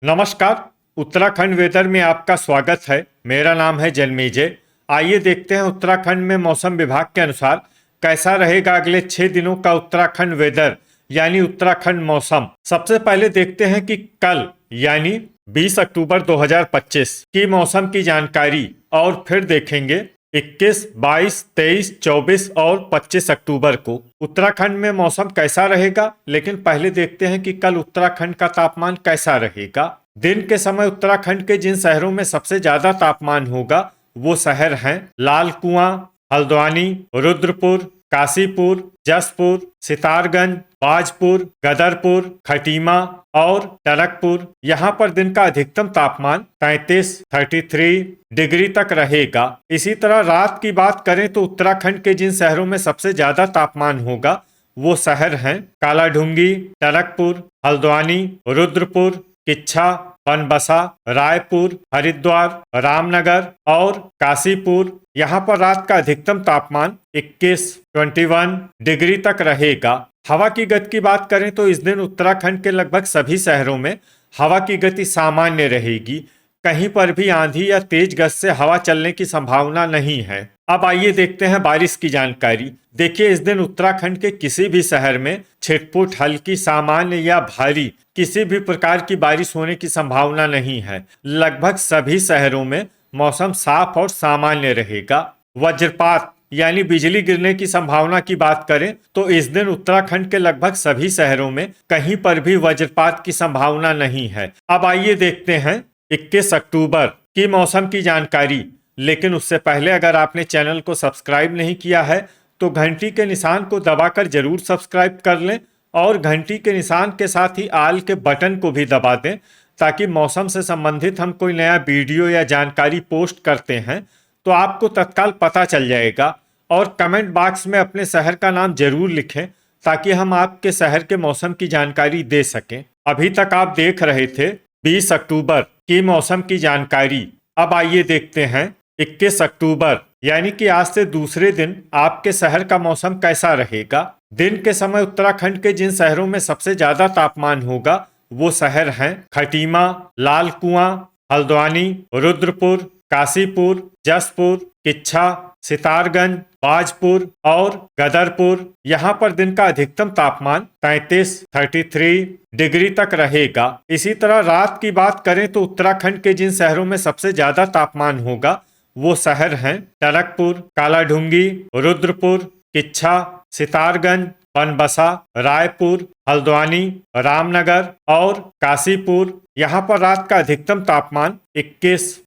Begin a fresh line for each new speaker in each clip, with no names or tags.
नमस्कार। उत्तराखंड वेदर में आपका स्वागत है। मेरा नाम है जन्मेजय। आइए देखते हैं उत्तराखंड में मौसम विभाग के अनुसार कैसा रहेगा अगले 6 दिनों का उत्तराखंड वेदर यानी उत्तराखंड मौसम। सबसे पहले देखते हैं कि कल यानी 20 अक्टूबर 2025 की मौसम की जानकारी और फिर देखेंगे 21, 22, 23, 24 और 25 अक्टूबर को उत्तराखंड में मौसम कैसा रहेगा। लेकिन पहले देखते हैं कि कल उत्तराखंड का तापमान कैसा रहेगा। दिन के समय उत्तराखंड के जिन शहरों में सबसे ज्यादा तापमान होगा वो शहर हैं लाल कुआं, हल्द्वानी, रुद्रपुर, काशीपुर, जसपुर, सितारगंज, बाजपुर, गदरपुर, खटीमा और टनकपुर। यहाँ पर दिन का अधिकतम तापमान 33 डिग्री तक रहेगा। इसी तरह रात की बात करें तो उत्तराखंड के जिन शहरों में सबसे ज्यादा तापमान होगा वो शहर हैं कालाढूंगी, टनकपुर, हल्द्वानी, रुद्रपुर, किच्छा, बनबसा, रायपुर, हरिद्वार, रामनगर और काशीपुर। यहाँ पर रात का अधिकतम तापमान 21 डिग्री तक रहेगा। हवा की गति की बात करें तो इस दिन उत्तराखंड के लगभग सभी शहरों में हवा की गति सामान्य रहेगी। कहीं पर भी आंधी या तेज गति से हवा चलने की संभावना नहीं है। अब आइए देखते हैं बारिश की जानकारी। देखिए, इस दिन उत्तराखंड के किसी भी शहर में छिटपुट, हल्की, सामान्य या भारी किसी भी प्रकार की बारिश होने की संभावना नहीं है। लगभग सभी शहरों में मौसम साफ और सामान्य रहेगा। वज्रपात यानी बिजली गिरने की संभावना की बात करें तो इस दिन उत्तराखंड के लगभग सभी शहरों में कहीं पर भी वज्रपात की संभावना नहीं है। अब आइए देखते हैं 21 अक्टूबर की मौसम की जानकारी। लेकिन उससे पहले अगर आपने चैनल को सब्सक्राइब नहीं किया है तो घंटी के निशान को दबाकर जरूर सब्सक्राइब कर लें और घंटी के निशान के साथ ही आल के बटन को भी दबा दें ताकि मौसम से संबंधित हम कोई नया वीडियो या जानकारी पोस्ट करते हैं तो आपको तत्काल पता चल जाएगा। और कमेंट बॉक्स में अपने शहर का नाम जरूर लिखें ताकि हम आपके शहर के मौसम की जानकारी दे सकें। अभी तक आप देख रहे थे 20 अक्टूबर की मौसम की जानकारी। अब आइए देखते हैं 21 अक्टूबर यानी कि आज से दूसरे दिन आपके शहर का मौसम कैसा रहेगा। दिन के समय उत्तराखंड के जिन शहरों में सबसे ज्यादा तापमान होगा वो शहर हैं खटीमा, लाल कुआं, हल्द्वानी, रुद्रपुर, काशीपुर, जसपुर, किच्छा, सितारगंज, बाजपुर और गदरपुर। यहाँ पर दिन का अधिकतम तापमान 33 डिग्री तक रहेगा। इसी तरह रात की बात करें तो उत्तराखंड के जिन शहरों में सबसे ज्यादा तापमान होगा वो शहर हैं टनकपुर, कालाढूंगी, रुद्रपुर, किच्छा, सितारगंज, बनबसा, रायपुर, हल्द्वानी, रामनगर और काशीपुर। यहाँ पर रात का अधिकतम तापमान 21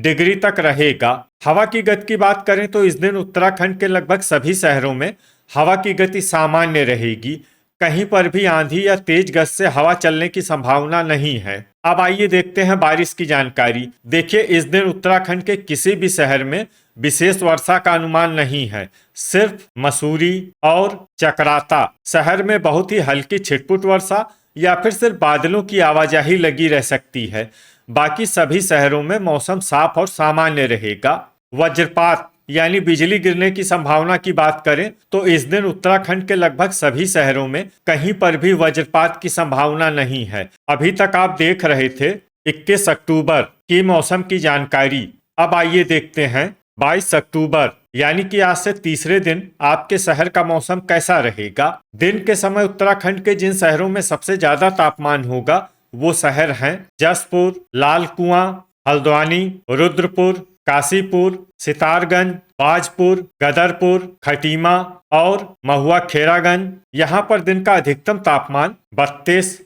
डिग्री तक रहेगा। हवा की गति की बात करें तो इस दिन उत्तराखंड के लगभग सभी शहरों में हवा की गति सामान्य रहेगी। कहीं पर भी आंधी या तेज गति से हवा चलने की संभावना नहीं है। अब आइए देखते हैं बारिश की जानकारी। देखिए, इस दिन उत्तराखंड के किसी भी शहर में विशेष वर्षा का अनुमान नहीं है। सिर्फ मसूरी और चकराता शहर में बहुत ही हल्की छिटपुट वर्षा या फिर सिर्फ बादलों की आवाजाही लगी रह सकती है। बाकी सभी शहरों में मौसम साफ और सामान्य रहेगा। वज्रपात यानी बिजली गिरने की संभावना की बात करें तो इस दिन उत्तराखंड के लगभग सभी शहरों में कहीं पर भी वज्रपात की संभावना नहीं है। अभी तक आप देख रहे थे 21 अक्टूबर की मौसम की जानकारी। अब आइए देखते हैं 22 अक्टूबर यानी कि आज से तीसरे दिन आपके शहर का मौसम कैसा रहेगा। दिन के समय उत्तराखंड के जिन शहरों में सबसे ज्यादा तापमान होगा वो शहर हैं जसपुर, लाल कुआं, हल्द्वानी, रुद्रपुर, काशीपुर, सितारगंज, बाजपुर, गदरपुर, खटीमा और महुआ खेरागंज। यहाँ पर दिन का अधिकतम तापमान 32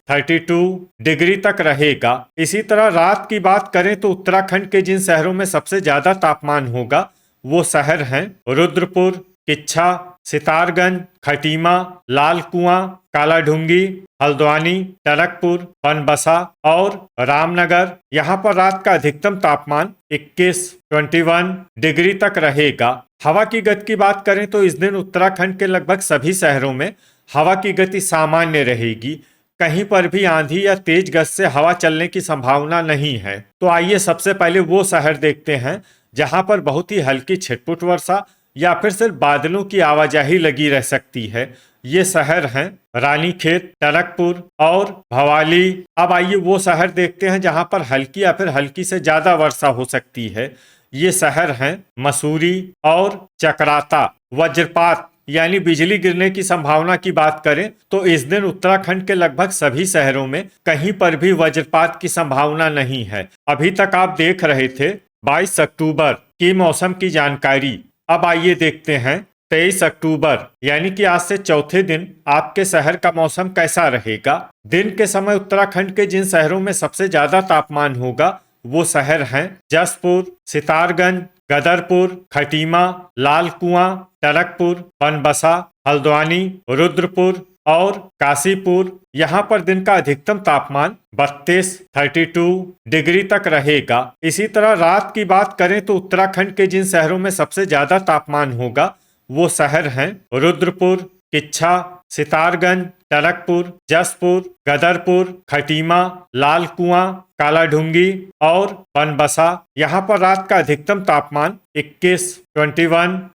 डिग्री तक रहेगा। इसी तरह रात की बात करें तो उत्तराखंड के जिन शहरों में सबसे ज्यादा तापमान होगा वो शहर हैं रुद्रपुर, किच्छा, सितारगंज, खटीमा, लाल कुआं, कालाढूंगी, हल्द्वानी, टनकपुर, बनबसा और रामनगर। यहाँ पर रात का अधिकतम तापमान 21 डिग्री तक रहेगा। हवा की गति की बात करें तो इस दिन उत्तराखंड के लगभग सभी शहरों में हवा की गति सामान्य रहेगी। कहीं पर भी आंधी या तेज गति से हवा चलने की संभावना नहीं है। तो आइए सबसे पहले वो शहर देखते हैं जहां पर बहुत ही हल्की छिटपुट वर्षा या फिर सिर्फ बादलों की आवाजाही लगी रह सकती है। ये शहर हैं रानीखेत, टनकपुर और भवाली। अब आइए वो शहर देखते हैं जहां पर हल्की या फिर हल्की से ज्यादा वर्षा हो सकती है। ये शहर हैं मसूरी और चकराता। वज्रपात यानी बिजली गिरने की संभावना की बात करें तो इस दिन उत्तराखंड के लगभग सभी शहरों में कहीं पर भी वज्रपात की संभावना नहीं है। अभी तक आप देख रहे थे 22 अक्टूबर की मौसम की जानकारी। अब आइए देखते हैं 23 अक्टूबर यानी कि आज से चौथे दिन आपके शहर का मौसम कैसा रहेगा। दिन के समय उत्तराखंड के जिन शहरों में सबसे ज्यादा तापमान होगा वो शहर हैं जसपुर, सितारगंज, गदरपुर, खटीमा, लाल कुआं, टनकपुर, बनबसा, हल्द्वानी, रुद्रपुर और काशीपुर। यहाँ पर दिन का अधिकतम तापमान 32 डिग्री तक रहेगा। इसी तरह रात की बात करें तो उत्तराखंड के जिन शहरों में सबसे ज्यादा तापमान होगा वो शहर हैं रुद्रपुर, किच्छा, सितारगंज, टनकपुर, जसपुर, गदरपुर, खटीमा, लाल कुआं, कालाढूंगी और बनबसा। यहाँ पर रात का अधिकतम तापमान 21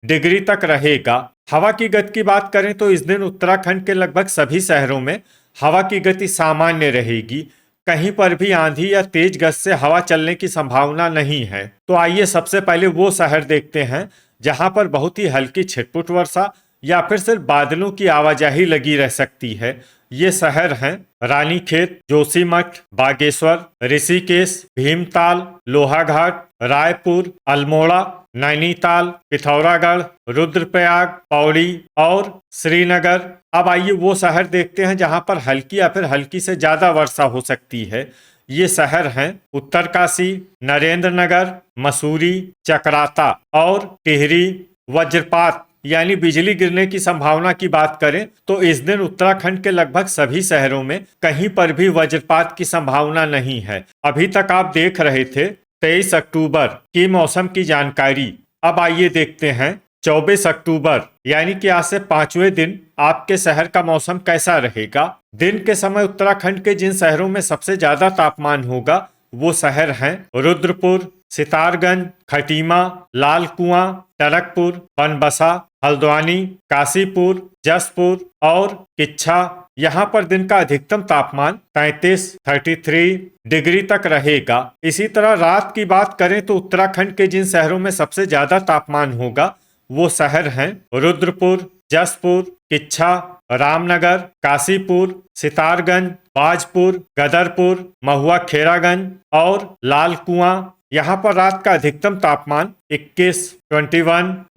डिग्री तक रहेगा। हवा की गति की बात करें तो इस दिन उत्तराखंड के लगभग सभी शहरों में हवा की गति सामान्य रहेगी। कहीं पर भी आंधी या तेज गति से हवा चलने की संभावना नहीं है। तो आइए सबसे पहले वो शहर देखते हैं जहां पर बहुत ही हल्की छिटपुट वर्षा या फिर सिर्फ बादलों की आवाजाही लगी रह सकती है। ये शहर हैं रानीखेत, जोशीमठ, बागेश्वर, ऋषिकेश, भीमताल, लोहाघाट, रायपुर, अल्मोड़ा, नैनीताल, पिथौरागढ़, रुद्रप्रयाग, पौड़ी और श्रीनगर। अब आइए वो शहर देखते हैं जहां पर हल्की या फिर हल्की से ज्यादा वर्षा हो सकती है। ये शहर हैं उत्तरकाशी, नरेंद्रनगर, मसूरी, चकराता और टिहरी। वज्रपात यानी बिजली गिरने की संभावना की बात करें तो इस दिन उत्तराखंड के लगभग सभी शहरों में कहीं पर भी वज्रपात की संभावना नहीं है। अभी तक आप देख रहे थे 23 अक्टूबर की मौसम की जानकारी। अब आइए देखते हैं 24 अक्टूबर यानी कि आज से 5वें दिन आपके शहर का मौसम कैसा रहेगा। दिन के समय उत्तराखंड के जिन शहरों में सबसे ज्यादा तापमान होगा वो शहर हैं रुद्रपुर, सितारगंज, खटीमा, लाल कुआं, टनकपुर, बनबसा, हल्द्वानी, काशीपुर, जसपुर और किच्छा। यहाँ पर दिन का अधिकतम तापमान 33 डिग्री तक रहेगा। इसी तरह रात की बात करें तो उत्तराखंड के जिन शहरों में सबसे ज्यादा तापमान होगा वो शहर हैं रुद्रपुर, जसपुर, किच्छा, रामनगर, काशीपुर, सितारगंज, बाजपुर, गदरपुर, महुआ खेरागंज और लाल कुआं। यहाँ पर रात का अधिकतम तापमान 21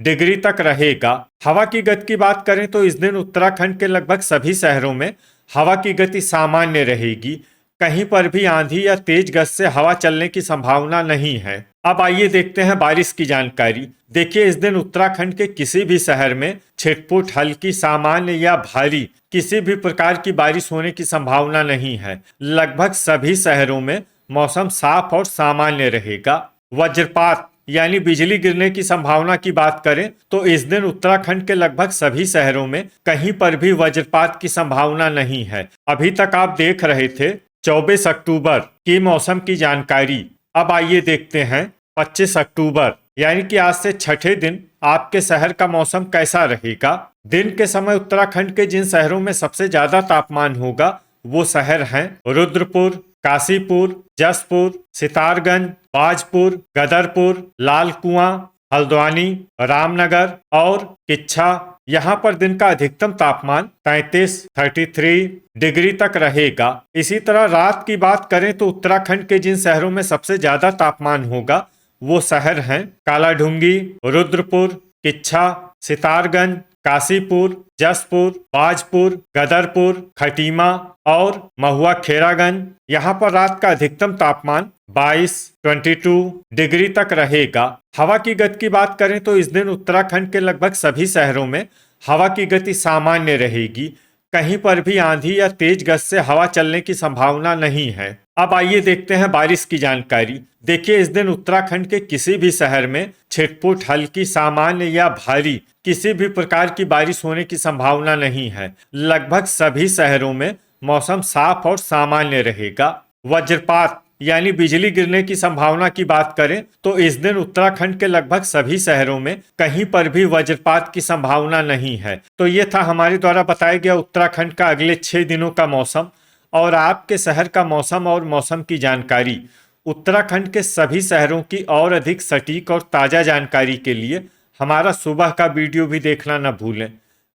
डिग्री तक रहेगा। हवा की गति की बात करें तो इस दिन उत्तराखंड के लगभग सभी शहरों में हवा की गति सामान्य रहेगी। कहीं पर भी आंधी या तेज गति से हवा चलने की संभावना नहीं है। अब आइए देखते हैं बारिश की जानकारी। देखिए इस दिन उत्तराखंड के किसी भी शहर में छिटपुट, हल्की, सामान्य या भारी किसी भी प्रकार की बारिश होने की संभावना नहीं है। लगभग सभी शहरों में मौसम साफ और सामान्य रहेगा। वज्रपात यानी बिजली गिरने की संभावना की बात करें तो इस दिन उत्तराखंड के लगभग सभी शहरों में कहीं पर भी वज्रपात की संभावना नहीं है। अभी तक आप देख रहे थे 24 अक्टूबर की मौसम की जानकारी। अब आइए देखते हैं 25 अक्टूबर यानी कि आज से छठे दिन आपके शहर का मौसम कैसा रहेगा। दिन के समय उत्तराखंड के जिन शहरों में सबसे ज्यादा तापमान होगा वो शहर हैं रुद्रपुर, काशीपुर, जसपुर, सितारगंज, बाजपुर, गदरपुर, लाल कुआं, हल्द्वानी, रामनगर और किच्छा। यहाँ पर दिन का अधिकतम तापमान 33 डिग्री तक रहेगा। इसी तरह रात की बात करें तो उत्तराखंड के जिन शहरों में सबसे ज्यादा तापमान होगा वो शहर हैं कालाढूंगी, रुद्रपुर, किच्छा, सितारगंज, काशीपुर, जसपुर, बाजपुर, गदरपुर, खटीमा और महुआ खेरागंज। यहाँ पर रात का अधिकतम तापमान 22 डिग्री तक रहेगा। हवा की गति की बात करें तो इस दिन उत्तराखंड के लगभग सभी शहरों में हवा की गति सामान्य रहेगी। कहीं पर भी आंधी या तेज गति से हवा चलने की संभावना नहीं है। अब आइए देखते हैं बारिश की जानकारी। देखिए इस दिन उत्तराखंड के किसी भी शहर में छिटपुट, हल्की, सामान्य या भारी किसी भी प्रकार की बारिश होने की संभावना नहीं है। लगभग सभी शहरों में मौसम साफ और सामान्य रहेगा। वज्रपात यानी बिजली गिरने की संभावना की बात करें तो इस दिन उत्तराखंड के लगभग सभी शहरों में कहीं पर भी वज्रपात की संभावना नहीं है। तो ये था हमारे द्वारा बताया गया उत्तराखंड का अगले 6 दिनों का मौसम और आपके शहर का मौसम और मौसम की जानकारी। उत्तराखंड के सभी शहरों की और अधिक सटीक और ताज़ा जानकारी के लिए हमारा सुबह का वीडियो भी देखना न भूलें।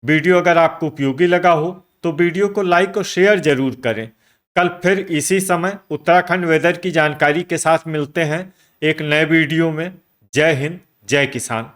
वीडियो अगर आपको उपयोगी लगा हो तो वीडियो को लाइक और शेयर जरूर करें। कल फिर इसी समय उत्तराखंड वेदर की जानकारी के साथ मिलते हैं एक नए वीडियो में। जय हिंद, जय किसान।